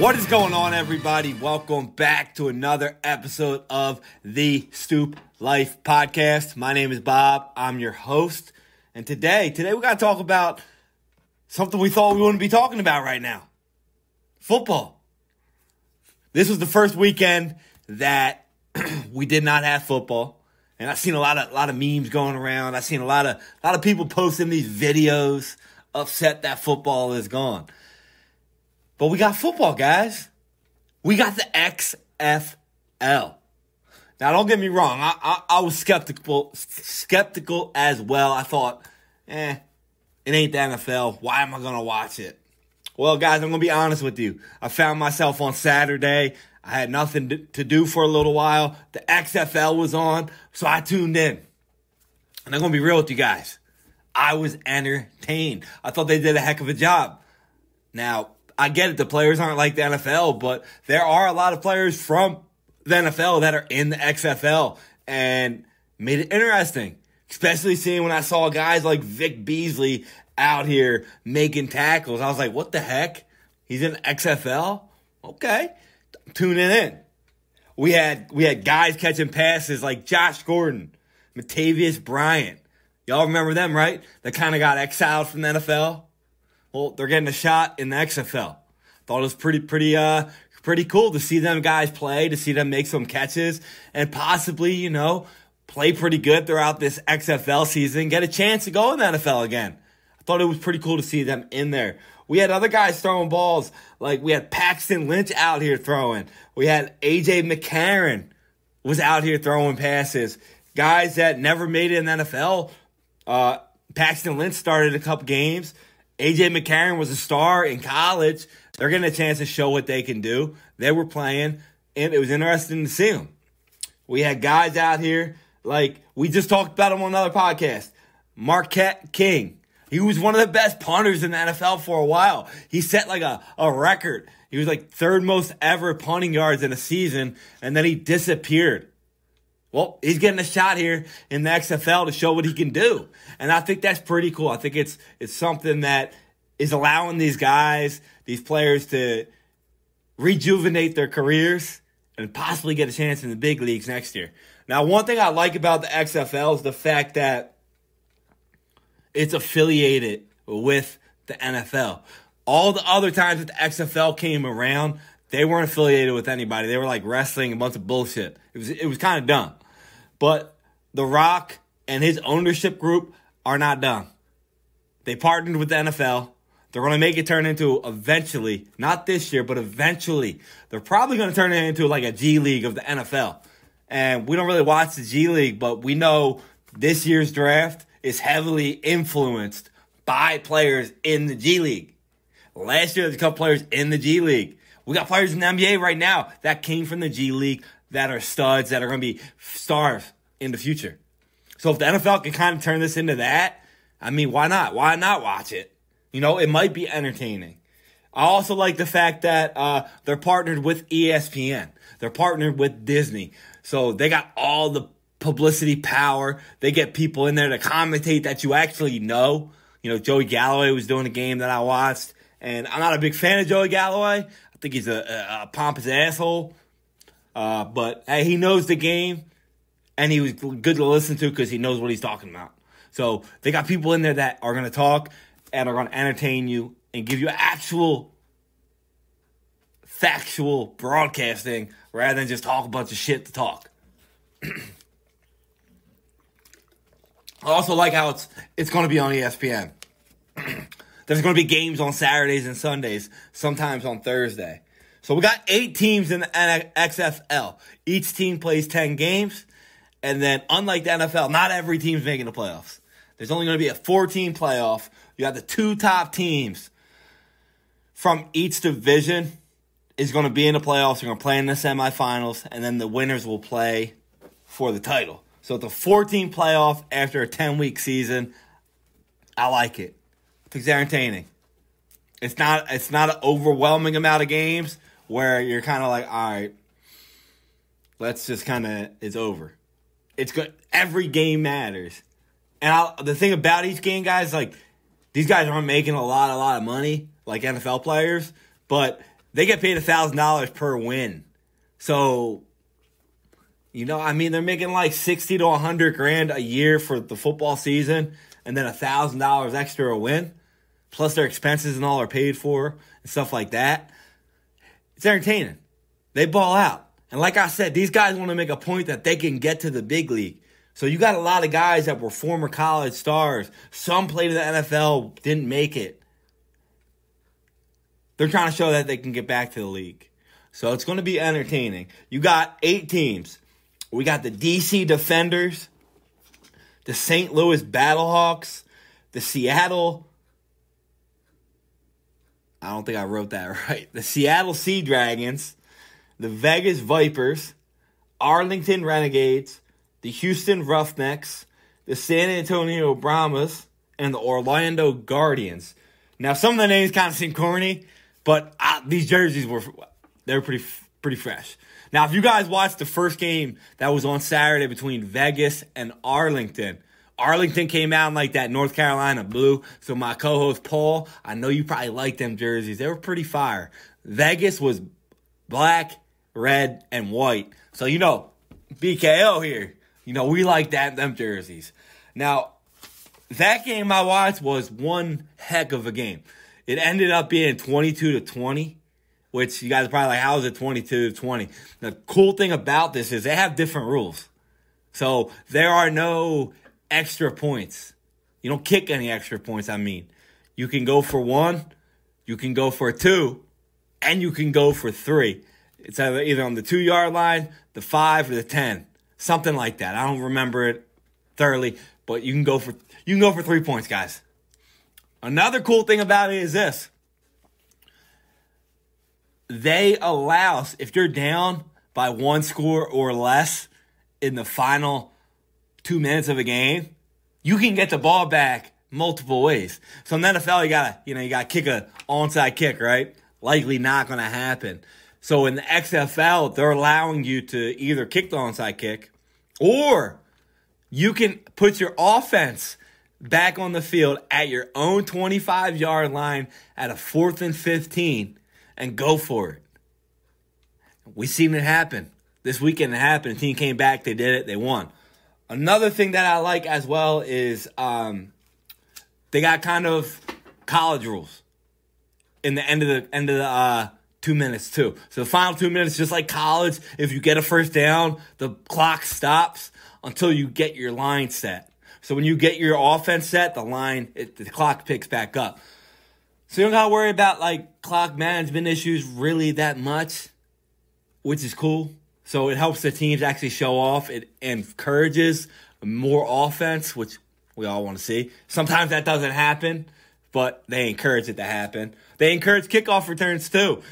What is going on, everybody? Welcome back to another episode of the Stoop Life Podcast. My name is Bob. I'm your host. And today we got to talk about something we thought we wouldn't be talking about right now. Football. This was the first weekend that we did not have football. And I've seen a lot of memes going around. I've seen a lot of people posting these videos upset that football is gone. But we got football, guys. We got the XFL. Now, don't get me wrong. I was skeptical as well. I thought, it ain't the NFL. Why am I going to watch it? Well, guys, I'm going to be honest with you. I found myself on Saturday. I had nothing to do for a little while. The XFL was on, so I tuned in. And I'm going to be real with you guys. I was entertained. I thought they did a heck of a job. Now, I get it, the players aren't like the NFL, but there are a lot of players from the NFL that are in the XFL and made it interesting. Especially seeing when I saw guys like Vic Beasley out here making tackles. I was like, what the heck? He's in the XFL? Okay. Tuning in. We had guys catching passes like Josh Gordon, Matavius Bryant. Y'all remember them, right? That kind of got exiled from the NFL. Well, they're getting a shot in the XFL. Thought it was pretty cool to see them guys play, to see them make some catches, and possibly, play pretty good throughout this XFL season, get a chance to go in the NFL again. I thought it was pretty cool to see them in there. We had other guys throwing balls, like we had Paxton Lynch out here throwing. We had A.J. McCarron was out here throwing passes. Guys that never made it in the NFL. Paxton Lynch started a couple games. A.J. McCarron was a star in college. They're getting a chance to show what they can do. They were playing, and it was interesting to see them. We had guys out here, like we just talked about him on another podcast. Marquette King. He was one of the best punters in the NFL for a while. He set like a record. He was like third most ever punting yards in a season, and then he disappeared. Well, he's getting a shot here in the XFL to show what he can do. And I think that's pretty cool. I think it's something that is allowing these guys, these players to rejuvenate their careers and possibly get a chance in the big leagues next year. Now, one thing I like about the XFL is the fact that it's affiliated with the NFL. All the other times that the XFL came around, they weren't affiliated with anybody. They were like wrestling, a bunch of bullshit. It was kind of dumb. But The Rock and his ownership group are not dumb. They partnered with the NFL. They're going to make it turn into eventually, not this year, but eventually, they're probably going to turn it into like a G League of the NFL. And we don't really watch the G League, but we know this year's draft is heavily influenced by players in the G League. Last year, there's a couple players in the G League. We got players in the NBA right now that came from the G League that are studs, that are going to be stars in the future. So if the NFL can kind of turn this into that, I mean, why not? Why not watch it? It might be entertaining. I also like the fact that they're partnered with ESPN. They're partnered with Disney. So they got all the publicity power. They get people in there to commentate that you actually know. Joey Galloway was doing a game that I watched, and I'm not a big fan of Joey Galloway. I think he's a pompous asshole. But hey, he knows the game, and he was good to listen to because he knows what he's talking about. So they got people in there that are going to talk and are going to entertain you and give you actual factual broadcasting rather than just talk a bunch of shit to talk. I also like how it's going to be on ESPN. There's going to be games on Saturdays and Sundays, sometimes on Thursday. So we got 8 teams in the XFL. Each team plays 10 games. And then, unlike the NFL, not every team's making the playoffs. There's only going to be a 4-team playoff. You have the 2 top teams from each division is going to be in the playoffs. They're going to play in the semifinals. And then the winners will play for the title. So it's a 4-team playoff after a 10-week season. I like it. It's entertaining. It's not an overwhelming amount of games where you're kind of like, all right, let's just it's over. It's good. Every game matters. And the thing about each game, guys, like, these guys aren't making a lot of money like NFL players, but they get paid $1,000 per win. So, they're making like 60 to 100 grand a year for the football season, and then $1,000 extra a win, plus their expenses and all are paid for and stuff like that. It's entertaining. They ball out. And like I said, these guys want to make a point that they can get to the big league. So you got a lot of guys that were former college stars. Some played in the NFL, didn't make it. They're trying to show that they can get back to the league. So it's going to be entertaining. You got 8 teams. We got the DC Defenders, the St. Louis Battlehawks, the Seattle, I don't think I wrote that right, the Seattle Sea Dragons, the Vegas Vipers, Arlington Renegades, the Houston Roughnecks, the San Antonio Brahmas, and the Orlando Guardians. Now, some of the names kind of seem corny, but these jerseys they're pretty fresh. Now, if you guys watched the first game that was on Saturday between Vegas and Arlington came out in like that North Carolina blue. So my co-host Paul, I know you probably like them jerseys. They were pretty fire. Vegas was black, red, and white. So, BKO here. We like them jerseys. Now, that game I watched was one heck of a game. It ended up being 22-20, which you guys are probably like, how is it 22-20? The cool thing about this is they have different rules. So there are no extra points. You don't kick any extra points, You can go for 1, you can go for 2, and you can go for 3. It's either on the 2-yard line, the 5, or the 10. Something like that. I don't remember it thoroughly, but you can go for 3 points, guys. Another cool thing about it is this. They allow, if you're down by 1 score or less in the final 2 minutes of a game, you can get the ball back multiple ways. So in the NFL, you gotta kick a onside kick, right? Likely not gonna happen. So in the XFL, they're allowing you to either kick the onside kick, or you can put your offense back on the field at your own 25-yard line at a 4th and 15 and go for it. We've seen it happen. This weekend it happened. The team came back. They did it. They won. Another thing that I like as well is they got kind of college rules in the end of the 2 minutes too. So the final 2 minutes, just like college, if you get a first down, the clock stops until you get your line set. So when you get your offense set, the clock picks back up. So you don't got to worry about like clock management issues really that much, which is cool. So it helps the teams actually show off. It encourages more offense, which we all want to see. Sometimes that doesn't happen, but they encourage it to happen. They encourage kickoff returns too.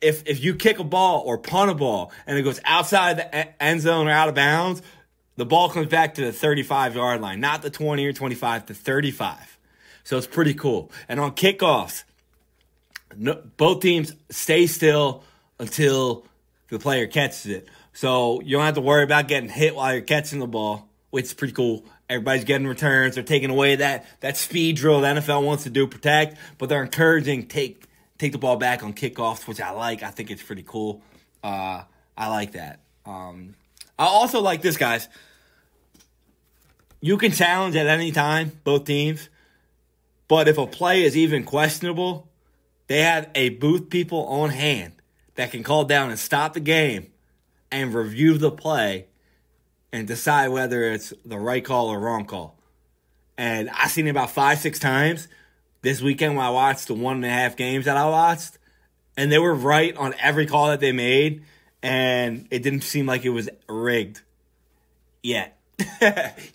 If you kick a ball or punt a ball and it goes outside the end zone or out of bounds, the ball comes back to the 35-yard line, not the 20 or 25, to 35. So it's pretty cool. And on kickoffs, both teams stay still until the player catches it. So you don't have to worry about getting hit while you're catching the ball, which is pretty cool. Everybody's getting returns. They're taking away that speed drill the NFL wants to do, protect, but they're encouraging take the ball back on kickoffs, which I like. I think it's pretty cool. I like that. I also like this, guys. You can challenge at any time, both teams. But if a play is even questionable, they have a booth people on hand that can call down and stop the game and review the play and decide whether it's the right call or wrong call. And I've seen it about 5-6 times this weekend when I watched the 1.5 games that I watched. And they were right on every call that they made. And it didn't seem like it was rigged yet.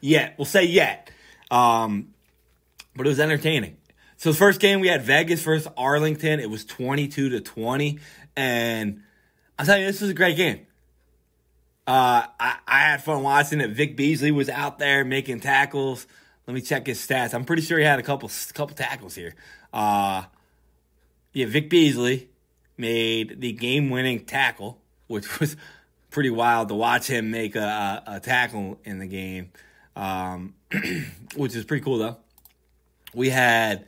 Yet. We'll say yet. But it was entertaining. So the first game we had Vegas versus Arlington. It was 22-20. And I'll tell you, this was a great game. I had fun watching it. Vic Beasley was out there making tackles. Let me check his stats. I'm pretty sure he had a couple tackles here. Vic Beasley made the game-winning tackle, which was pretty wild to watch him make a tackle in the game, which is pretty cool, though. We had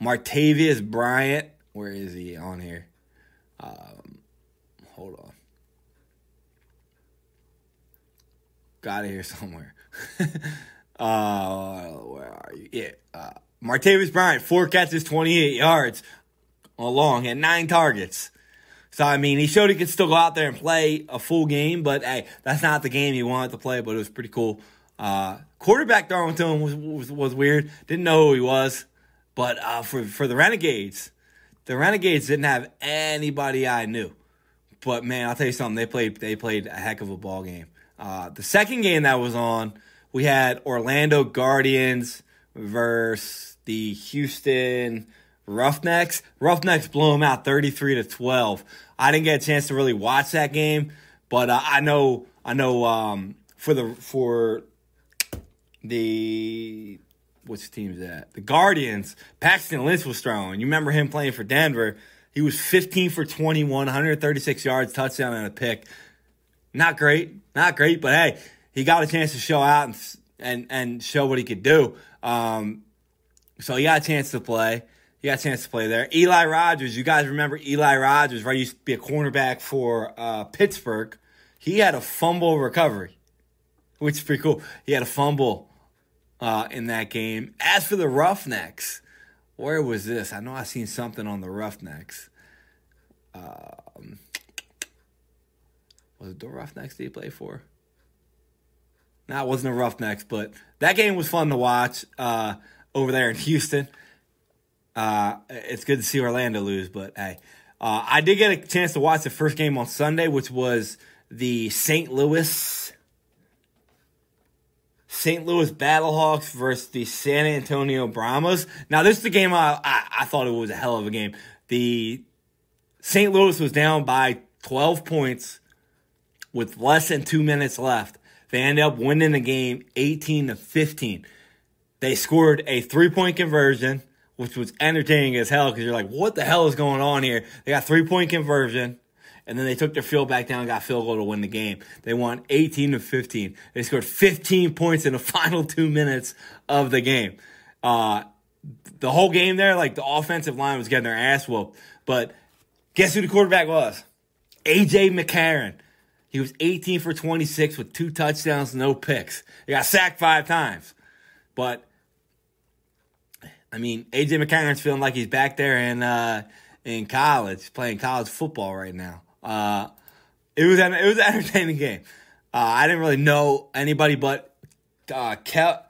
Martavius Bryant. Where is he on here? Hold on. Got it here somewhere. Where are you? Yeah. Martavis Bryant, 4 catches, 28 yards along, had 9 targets. So, I mean, he showed he could still go out there and play a full game, but, hey, that's not the game he wanted to play, but it was pretty cool. Quarterback throwing to him was weird. Didn't know who he was. But for the Renegades didn't have anybody I knew. But, man, I'll tell you something. They played a heck of a ball game. The second game that was on, we had Orlando Guardians versus the Houston Roughnecks. Roughnecks blew them out 33-12. I didn't get a chance to really watch that game, but I know for the which team is that? The Guardians, Paxton Lynch was throwing. You remember him playing for Denver. He was 15 for 21, 136 yards, touchdown, and a pick. Not great, but hey, he got a chance to show out and show what he could do. So he got a chance to play. There. Eli Rogers, you guys remember Eli Rogers, right? He used to be a cornerback for Pittsburgh. He had a fumble recovery, which is pretty cool. He had a fumble in that game. As for the Roughnecks, where was this? I know I seen something on the Roughnecks. Was it the Roughnecks that he played for? No, it wasn't the Roughnecks, but that game was fun to watch over there in Houston. It's good to see Orlando lose, but hey. I did get a chance to watch the first game on Sunday, which was the St. Louis Battlehawks versus the San Antonio Brahmas. Now, this is the game I thought it was a hell of a game. The St. Louis was down by 12 points with less than 2 minutes left. They ended up winning the game 18-15. They scored a 3-point conversion, which was entertaining as hell because you're like, what the hell is going on here? They got 3-point conversion, and then they took their field back down and got field goal to win the game. They won 18-15. They scored 15 points in the final 2 minutes of the game. The whole game there, like the offensive line was getting their ass whooped. But guess who the quarterback was? A.J. McCarron. He was 18 for 26 with 2 touchdowns, no picks. He got sacked 5 times. But, I mean, A.J. McCarron's feeling like he's back there in college, playing college football right now. It was an entertaining game. I didn't really know anybody but Kalen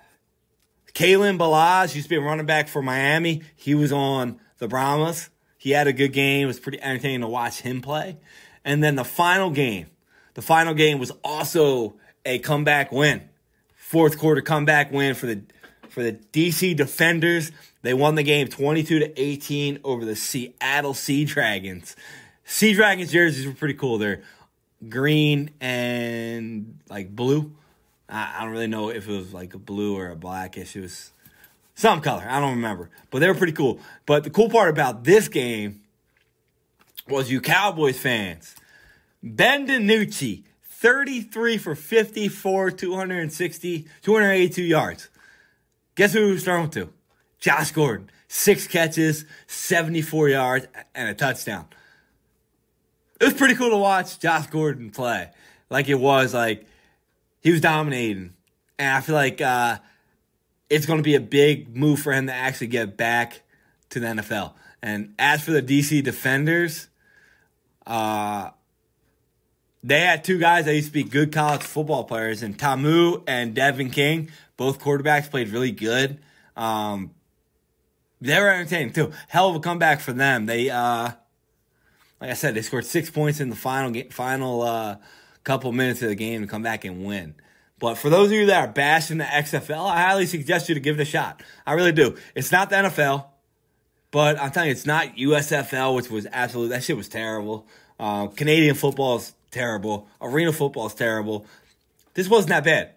Balazs used to be a running back for Miami. He was on the Brahmas. He had a good game. It was pretty entertaining to watch him play. And then the final game was also a comeback win. Fourth quarter comeback win for the DC Defenders. They won the game 22-18 over the Seattle Sea Dragons. Sea Dragons jerseys were pretty cool. They're green and like blue. I don't really know if it was like a blue or a blackish. It was some color. I don't remember. But they were pretty cool. But the cool part about this game was you Cowboys fans. Ben DiNucci, 33 for 54, 282 yards. Guess who he was thrown to? Josh Gordon. 6 catches, 74 yards, and a touchdown. It was pretty cool to watch Josh Gordon play. He was dominating. And I feel like it's going to be a big move for him to actually get back to the NFL. And as for the DC Defenders, they had 2 guys that used to be good college football players, and Tamu and Devin King, both quarterbacks, played really good. They were entertaining too. Hell of a comeback for them. They, like I said, they scored 6 points in the final couple minutes of the game to come back and win. But for those of you that are bashing the XFL, I highly suggest you to give it a shot. I really do. It's not the NFL, but I'm telling you, it's not USFL, which was that shit was terrible. Canadian football is terrible. Arena football is terrible. This wasn't that bad.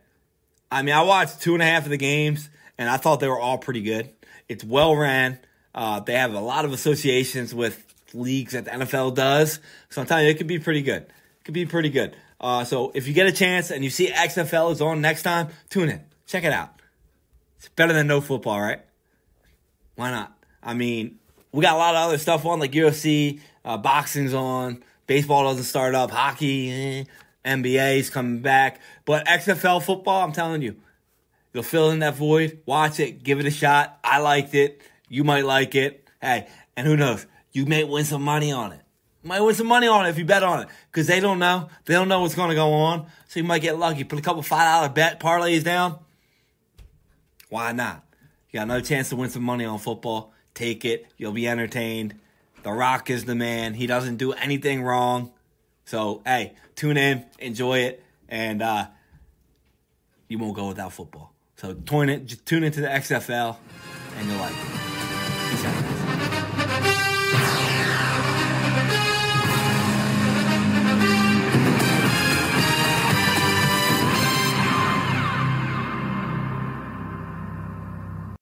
I mean, I watched 2.5 of the games, and I thought they were all pretty good. It's well ran. They have a lot of associations with leagues that the NFL does. So I'm telling you, it could be pretty good. So if you get a chance and you see XFL is on next time, tune in. Check it out. It's better than no football, right? Why not? I mean, we got a lot of other stuff on, like UFC, Boxing's on. Baseball doesn't start up. Hockey, NBA's coming back. But XFL football, I'm telling you, you'll fill in that void. Watch it. Give it a shot. I liked it. You might like it. Hey, and who knows? You may win some money on it. You might win some money on it if you bet on it. Because they don't know. They don't know what's going to go on. So you might get lucky. Put a couple $5 bet parlays down. Why not? You got another chance to win some money on football. Take it. You'll be entertained. The Rock is the man. He doesn't do anything wrong. So, hey, tune in. Enjoy it. And you won't go without football. So tune into the XFL, and you'll like it. Peace out, guys.